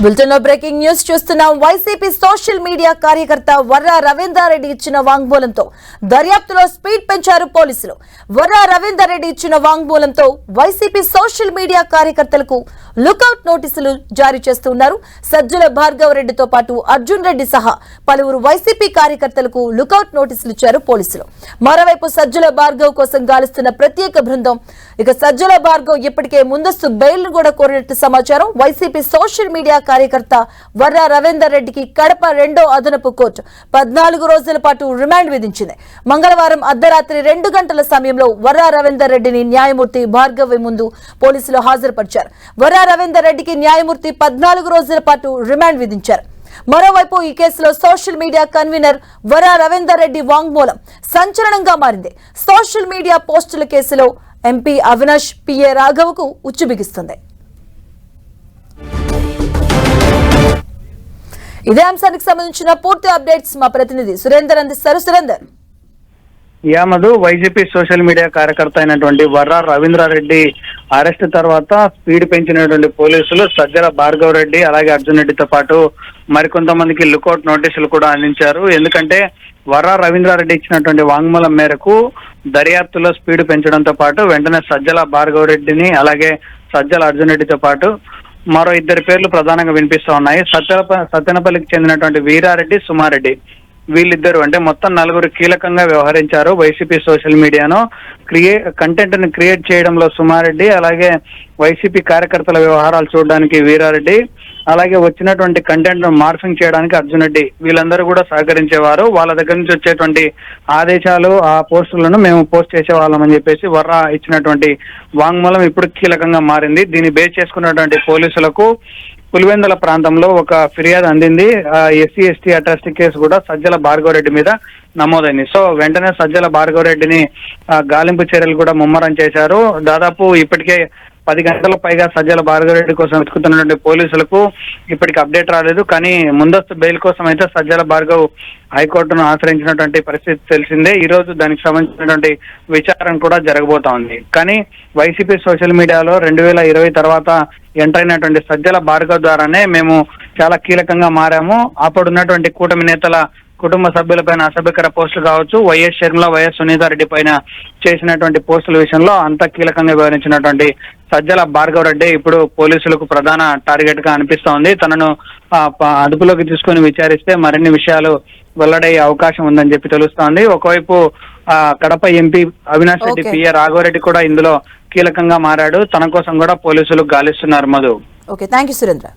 Bulletin లో breaking news చూస్తున్నాం. YCP social media కార్యకర్త వర్రా రవీందర్ రెడ్డి ఇచ్చిన వాంగ్మూలంతో దర్యాప్తులో స్పీడ్ పెంచారు పోలీసులు. వర్రా రవీందర్ రెడ్డి ఇచ్చిన వాంగ్మూలంతో వైసీపీ సోషల్ మీడియా కార్యకర్తలకు లుకౌట్ నోటీసులు జారీ చేస్తున్నారు. సజ్జల భార్గవ్ రెడ్డితో పాటు అర్జున్ రెడ్డి సహా పలువురు వైసీపీ కార్యకర్తలకు లుకౌట్ నోటీసులు ఇచ్చారు పోలీసులు. మరోవైపు సజ్జల భార్గవ్ కోసం గాలిస్తున్న ప్రత్యేక బృందం సజ్జల భార్గవ్ ఇప్పటికే ముందస్తు బెయిల్ కూడా కోరినట్టు సమాచారం. వైసీపీ సోషల్ మీడియా కార్యకర్త వర్రా రవీందర్ రెడ్డికి కడప 2వ అదనపు కోర్టు 14 రోజుల పాటు రిమాండ్ విధించింది. మంగళవారం అర్ధరాత్రి 2 గంటల సమయంలో వర్రా రవీందర్ రెడ్డిని న్యాయమూర్తి భార్గవ్ ముందు పోలీసులు హాజరుపరిచారు. వర్రా రవీందర్ రెడ్డికి న్యాయమూర్తి 14 రోజుల పాటు రిమాండ్ విధించారు. మరోవైపు ఈ కేసులో social media convener Varra Ravinder Reddy వాంగ్మూలం సంచలనంగా మారింది. సోషల్ మీడియా పోస్టుల కేసులో ఎంపీ అవినాష్ పిఏ రాఘవకు ఉచ్చు బిగిస్తుంది. ఇదే అంశానికి సంబంధించిన పూర్తి అప్డేట్స్ మా ప్రతినిధి సురేందర్ అందిస్తారు. సురేందర్. యామదు వైసీపీ సోషల్ మీడియా కార్యకర్త అయినటువంటి వర్రా రవీంద్రారెడ్డి అరెస్ట్ తర్వాత స్పీడ్ పెంచినటువంటి పోలీసులు సజ్జల భార్గవ్ రెడ్డి అలాగే అర్జున్ రెడ్డితో పాటు మరికొంతమందికి లుకౌట్ నోటీసులు కూడా అందించారు. ఎందుకంటే వర్రా రవీంద్రారెడ్డి ఇచ్చినటువంటి వాంగ్మూలం మేరకు దర్యాప్తులో స్పీడ్ పెంచడంతో పాటు వెంటనే సజ్జల భార్గవ్ రెడ్డిని అలాగే సజ్జల అర్జున్ రెడ్డితో పాటు మరో 2 పేర్లు ప్రధానంగా వినిపిస్తూ ఉన్నాయి. సత్తెనపల్లికి చెందినటువంటి వీరారెడ్డి, సుమారెడ్డి వీళ్ళిద్దరు అంటే మొత్తం 4 కీలకంగా వ్యవహరించారు. వైసీపీ సోషల్ మీడియాను కంటెంట్ ని క్రియేట్ చేయడంలో సుమారెడ్డి, అలాగే వైసీపీ కార్యకర్తల వ్యవహారాలు చూడడానికి వీరారెడ్డి, అలాగే వచ్చినటువంటి కంటెంట్ ను మార్ఫింగ్ చేయడానికి అర్జున్ రెడ్డి వీళ్ళందరూ కూడా సహకరించేవారు. వాళ్ళ దగ్గర నుంచి వచ్చేటువంటి ఆదేశాలు ఆ పోస్టులను మేము పోస్ట్ చేసేవాళ్ళమని చెప్పేసి వర్రా ఇచ్చినటువంటి వాంగ్మూలం ఇప్పుడు కీలకంగా మారింది. దీన్ని బేస్ చేసుకున్నటువంటి పోలీసులకు పులివెందుల ప్రాంతంలో ఒక ఫిర్యాదు అందింది. ఎస్సీ ఎస్టీ అట్రాసిటీ కేసు కూడా సజ్జల భార్గవ్ రెడ్డి మీద నమోదైంది. సో వెంటనే సజ్జల భార్గవ్ రెడ్డిని గాలింపు చర్యలు కూడా ముమ్మరం చేశారు. దాదాపు ఇప్పటికే 10 గంటల పైగా సజ్జల భార్గవ్ రెడ్డి కోసం వెతుకుతున్నటువంటి పోలీసులకు ఇప్పటికి అప్డేట్ రాలేదు. కానీ ముందస్తు బెయిల్ కోసం అయితే సజ్జల భార్గవ్ హైకోర్టును ఆశ్రయించినటువంటి పరిస్థితి తెలిసిందే. ఈ రోజు దానికి సంబంధించినటువంటి విచారణ కూడా జరగబోతా ఉంది. కానీ వైసీపీ సోషల్ మీడియాలో 2020 తర్వాత ఎంటర్ అయినటువంటి సజ్జల భార్గవ్ ద్వారానే మేము చాలా కీలకంగా మారాము. అప్పుడున్నటువంటి కూటమి నేతల కుటుంబ సభ్యులపైన అసభ్యకర పోస్టులు కావచ్చు, వైఎస్ షర్మిల, వైఎస్ సునీతారెడ్డి పైన చేసినటువంటి పోస్టుల విషయంలో అంత కీలకంగా వివరించినటువంటి సజ్జల భార్గవ్ రెడ్డి ఇప్పుడు పోలీసులకు ప్రధాన టార్గెట్ గా అనిపిస్తోంది. తనను అదుపులోకి తీసుకుని విచారిస్తే మరిన్ని విషయాలు వెల్లడయ్యే అవకాశం ఉందని చెప్పి తెలుస్తోంది. ఒకవైపు కడప ఎంపీ అవినాష్ రెడ్డి, పిఏ రాఘవరెడ్డి కూడా ఇందులో కీలకంగా మారాడు. తన కోసం కూడా పోలీసులు గాలిస్తున్నారు. Madhu. Okay, thank you Surendra.